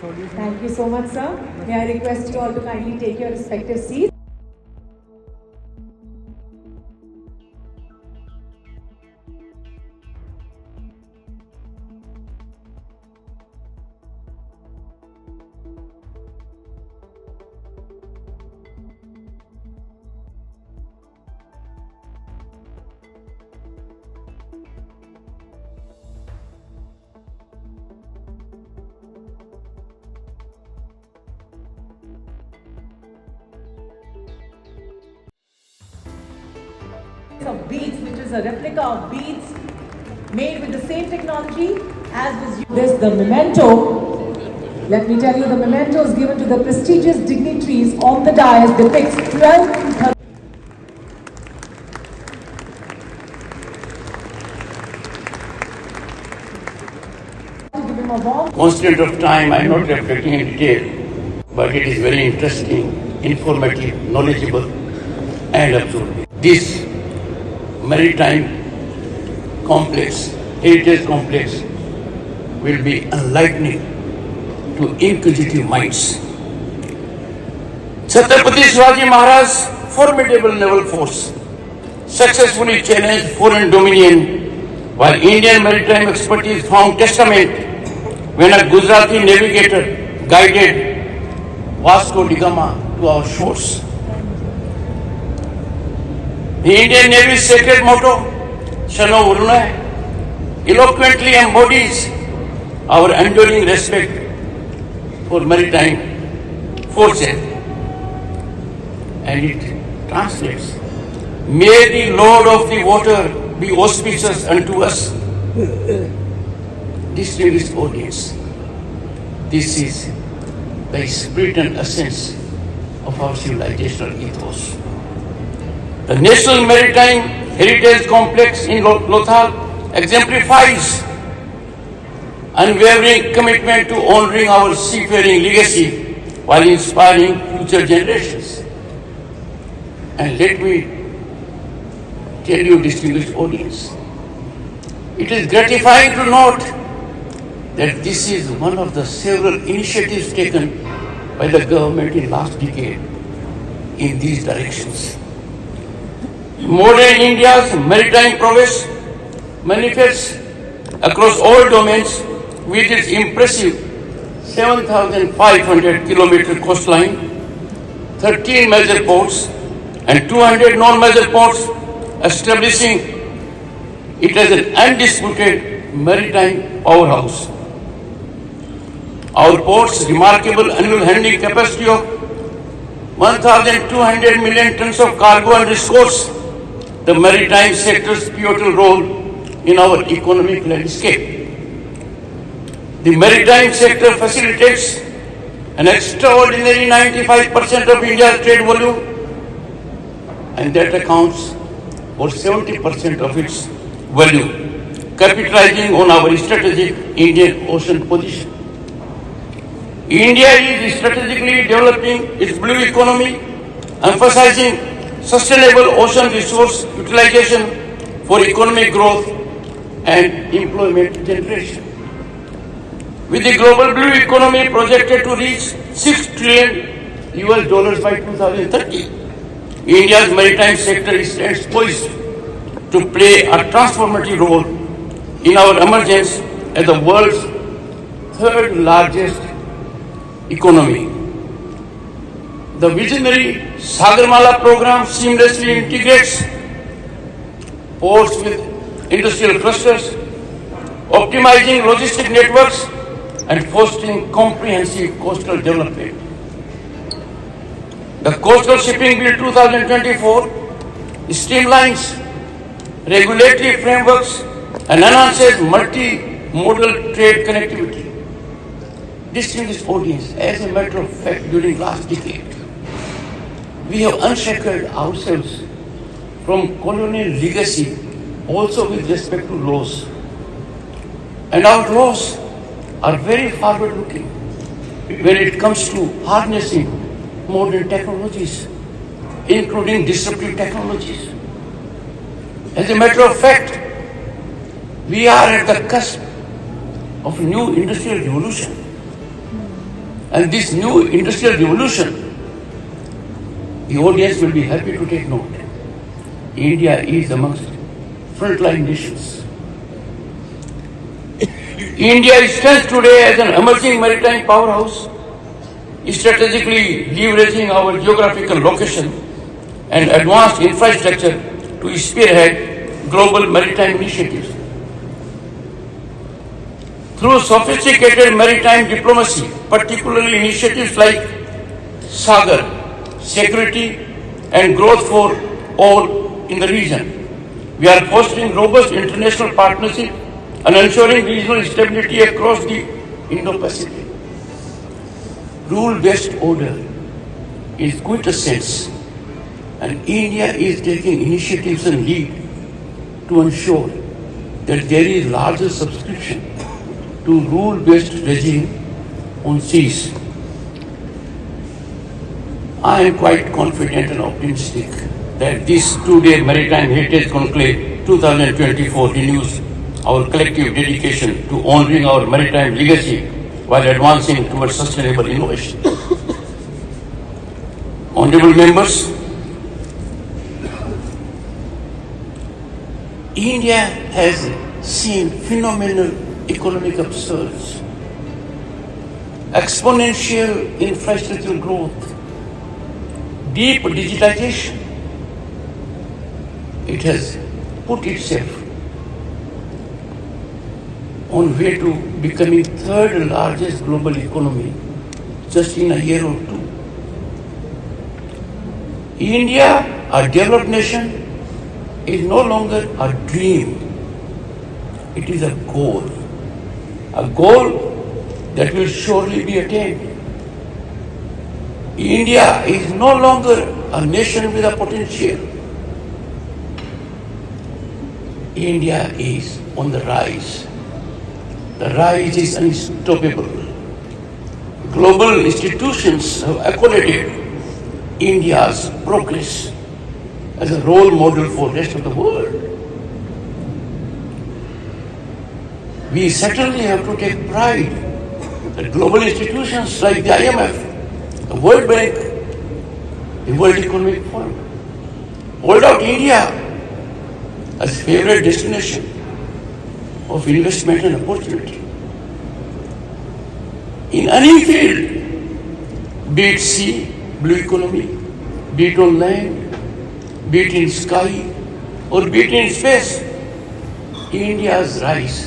Thank you so much, sir. May I request you all to kindly take your respective seats. Of beads, which is a replica of beads made with the same technology as was used. This, the memento. Let me tell you, the mementos given to the prestigious dignitaries on the dais depicts 12 to 13. To give him a warm Constraint of time, I am not reflecting in detail, but it is very interesting, informative, knowledgeable, and absorbing. This maritime complex, heritage complex, will be enlightening to inquisitive minds. Chhatrapati Shivaji Maharaj's formidable naval force successfully challenged foreign dominion, while Indian maritime expertise found testament when a Gujarati navigator guided Vasco da Gama to our shores. The Indian Navy's sacred motto, Chalo Uruna, eloquently embodies our enduring respect for maritime forces. And it translates, may the Lord of the water be auspicious unto us. Distinguished audience, this is the spirit and essence of our civilizational ethos. The National Maritime Heritage Complex in Lothal exemplifies unwavering commitment to honoring our seafaring legacy while inspiring future generations. And let me tell you, distinguished audience, it is gratifying to note that this is one of the several initiatives taken by the government in last decade in these directions. Modern India's maritime prowess manifests across all domains with its impressive 7,500 kilometer coastline, 13 major ports and 200 non-major ports, establishing it as an undisputed maritime powerhouse. Our port's remarkable annual handling capacity of 1,200 million tons of cargo underscores the maritime sector's pivotal role in our economic landscape. The maritime sector facilitates an extraordinary 95% of India's trade volume, and that accounts for 70% of its value, capitalizing on our strategic Indian Ocean position. India is strategically developing its blue economy, emphasizing sustainable ocean resource utilization for economic growth and employment generation. With the global blue economy projected to reach $6 trillion by 2030, India's maritime sector stands poised to play a transformative role in our emergence as the world's third largest economy. The visionary Sagarmala program seamlessly integrates ports with industrial clusters, optimizing logistic networks and fostering comprehensive coastal development. The Coastal Shipping Bill 2024 streamlines regulatory frameworks and enhances multi-modal trade connectivity. Distinguished audience, as a matter of fact, during last decade, we have unshackled ourselves from colonial legacy also with respect to laws. And our laws are very forward-looking when it comes to harnessing modern technologies, including disruptive technologies. As a matter of fact, we are at the cusp of new industrial revolution. and this new industrial revolution, the audience will be happy to take note. India is amongst frontline nations. India stands today as an emerging maritime powerhouse, strategically leveraging our geographical location and advanced infrastructure to spearhead global maritime initiatives. Through sophisticated maritime diplomacy, particularly initiatives like Sagar, security and growth for all in the region, we are fostering robust international partnership and ensuring regional stability across the Indo-Pacific. Rule-based order is quintessence, and India is taking initiatives and lead to ensure that there is larger subscription to rule-based regime on seas. I am quite confident and optimistic that this two-day Maritime Heritage Conclave 2024 renews our collective dedication to honoring our maritime legacy while advancing towards sustainable innovation. Honorable members, India has seen phenomenal economic upsurge, exponential infrastructural growth, deep digitization. It has put itself on way to becoming third largest global economy just in a year or two. India, a developed nation, is no longer a dream. It is a goal that will surely be attained. India is no longer a nation with a potential. India is on the rise. The rise is unstoppable. Global institutions have accolated India's progress as a role model for the rest of the world. We certainly have to take pride that global institutions like the IMF, the World Bank, the World Economic Forum hold out India as a favorite destination of investment and opportunity. In any field, be it sea, blue economy, be it on land, be it in sky, or be it in space, India's rise